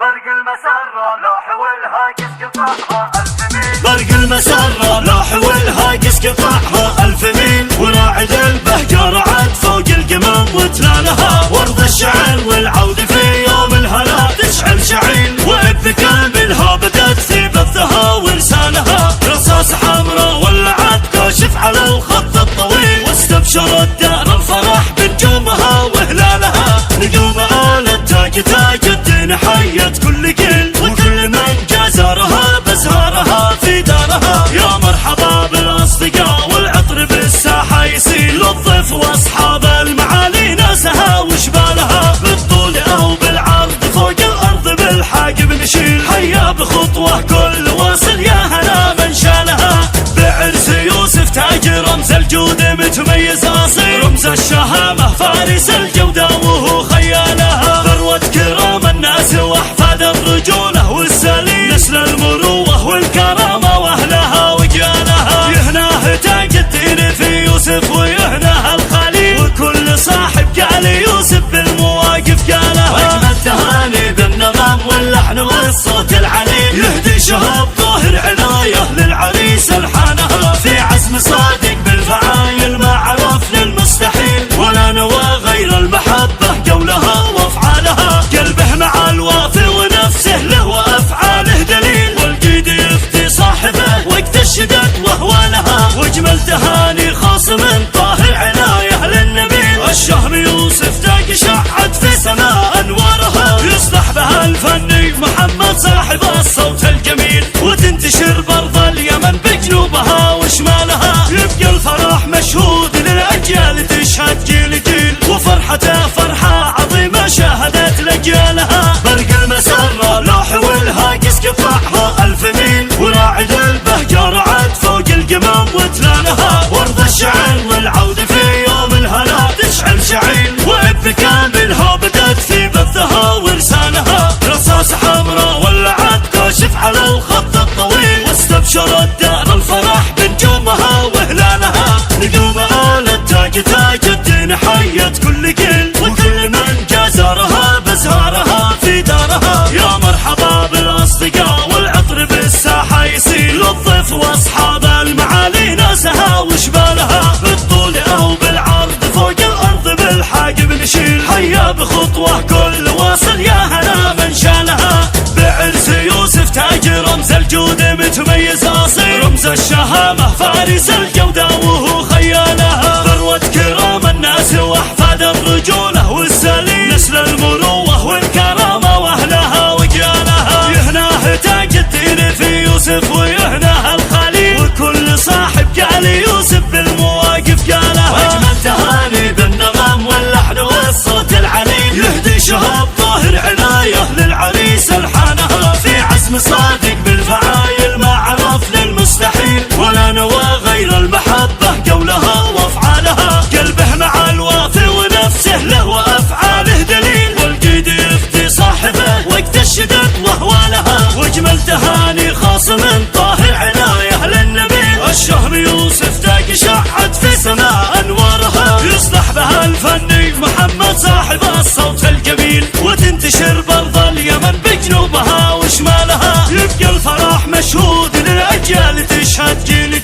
برق المسرة لوح والهاجس قطعها 1000 ميل. برق المسرة لوح والهاجس قطعها 1000 ميل. وراعد البهجة رعد فوق القمم وتلالها. وارض الشعر والعود في يوم الهلا تشعل شعيل. وابتكى منها بدت في بثها ورسالها. رصاص حمراء ولعت كاشف على الخط الطويل. واستبشر الدار الفرح بنجومها وهلالها. نجوم آل التاج تاج الدين حيت كل جيل. وكل من جازرها بزهارها في دارها. يا مرحبا بالاصدقاء والعطر بالساحة يسيل. للضيف واصحاب المعالي ناسها وشبالها. بالطول او بالعرض فوق الارض بالحاجب نشيل. حيا بخطوه كل واصل يا هلا من شالها. بعرس يوسف تاج رمز الجود متميز اصيل. رمز الشهامه فارس الجوده وهو خيالها. ثروه كرام الناس واحفاد الرجوله والسليم. نسل المروه والكرامه واهلها وجيالها. يهناه تاج الدين في يوسف ويهناه الخليل. وكل صاحب قال يوسف بالمواقف قالها. واجمل تهاني بالنغم واللحن والصوت العليل. يهدي شهاب ظاهر عنايه للعريس الحانها. في عزم صادق بالفعايل ما عرف للمستحيل. ولا نوى غير المحبه قولها وافعالها. قلبه مع الوافي ونفسه له وافعاله دليل. والقيد يفتي صاحبه وقت الشدد واهوالها. واجمل تهاني خاص من طاهر عنايه للنبيل. الشهم يوسف تاج شعت في سماء انوارها. يصلح بها الفني محمد صاحب الصوت الجميل. وتنتشر برض اليمن بجنوبها وشمالها. يبقى الفرح مشهود للاجيال تشهد جيل جيل. وفرحته فرحه عظيمه شاهدت لجيالها. برق المسرة لوح والهاجس قطعها 1000 ميل. وراعد البهجة رعد فوق القمم وتلالها. وارض الشعر والعود في يوم الهلا تشعل شعيل. وابتكى منها بدت في بثها ورسالها. رصاص حمراء ولعت كاشف على الخط الطويل. واستبشر الدار الفرح بنجومها وهلالها. نجوم آل التاج تاج الدين حيت كل جيل. وكل من جازرها بزهارها في دارها. يا مرحبا بالاصدقاء والعطر بالساحة يسيل. للضيف واصحاب المعالي ناسها وشبالها. بالطول او بالعرض فوق الارض بالحاجب نشيل. حيا بخطوه كل واصل يا هلا من شالها. بعرس يوسف تاج رمز الجود متميز اصيل. رمز الشهامه فارس الجوده وهو خيالها. ثروه كرام الناس واحفاد الرجوله والسليم. نسل المروه والكرامه واهلها وجيالها. يهناه تاج الدين في يوسف ويهناه الخليل. وكل صاحب قال يوسف بالمواقف قالها. واجمل تهاني بالنغم واللحن والصوت العليل. يهدي شهاب ظاهر عنايه للعريس الحانها. في عزم صادق بالفعايل ما عرف للمستحيل. ولا نوى غير المحبه قولها وافعالها. قلبه مع الوافي ونفسه له وافعاله دليل. والقيد يفتي صاحبه وقت الشدد واهوالها. واجمل تهاني خاص من طاهر عنايه للنبيل. الشهم يوسف تاج شعت في سماء انوارها. يصلح بها الفني محمد صاحب الصوت الجميل. وتنتشر برض اليمن بجنوبها وشمالها. يبقى الفرح مشهود للاجيال تشهد جيل